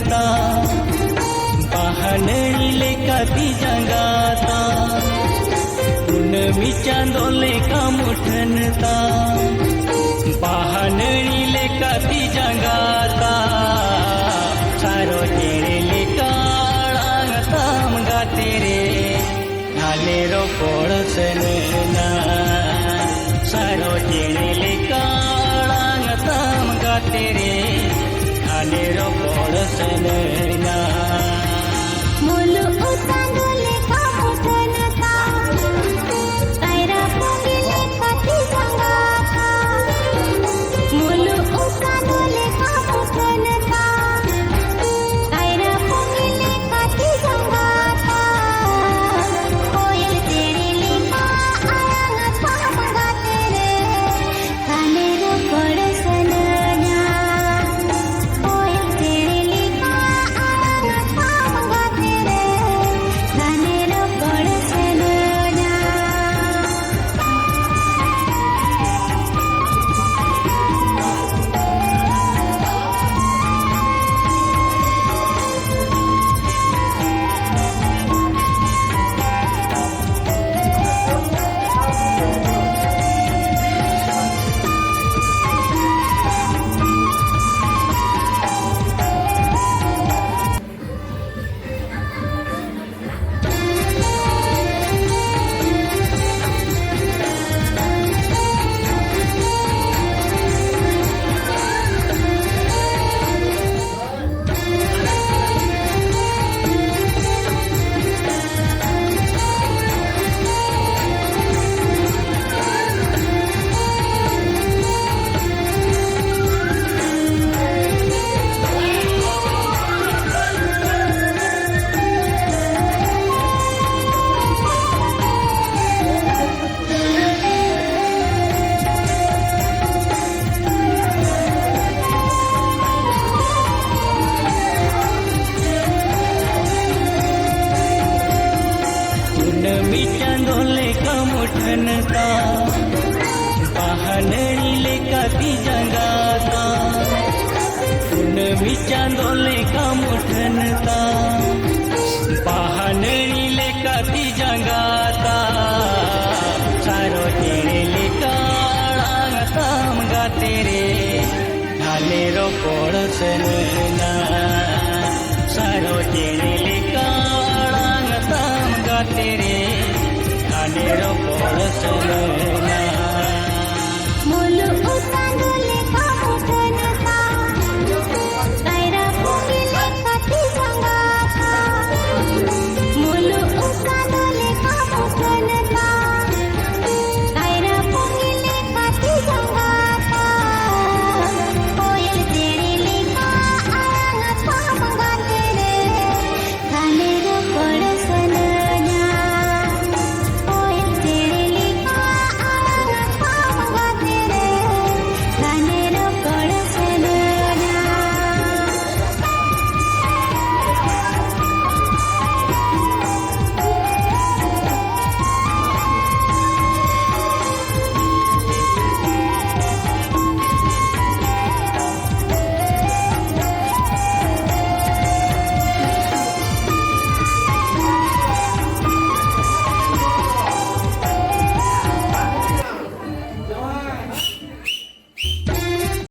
ता पहाड़ी लेका ती जंगाता पूनमी चांदो लेका मुठनता पहाड़ी लेका ती जंगाता सारो तेरे लेका ताम गा तेरे हाले रो पड़ोसन ना सारो तेरे लेका ताम गा तेरे हाले रो पड़ोसन ना मुलु उतांदो लेका मुठनता कायरा पोंगी लेका ती जंगाता मुलु उतांदो लेका मुठनता कायरा पोंगी लेका ती जंगाता कोयल तेरे लेका आयांग ताम गा तेरे हाले रो पड़ोसन ना कोयल तेरे लेका आयांग ताम गा तेरे हाले रो पड़ोसन ना पूनमी चांदो लेका मुठनता पहाड़ी लेका ती जंगाता पूनमी चांदो लेका मुठनता पहाड़ी लेका ती जंगाता सारो तेरे लेका ताम गा तेरे हाले रो पड़ोसन ना सारो तेरे लेका ताम गा तेरे हाले रो पड़ोसन ना मुलु उतांदो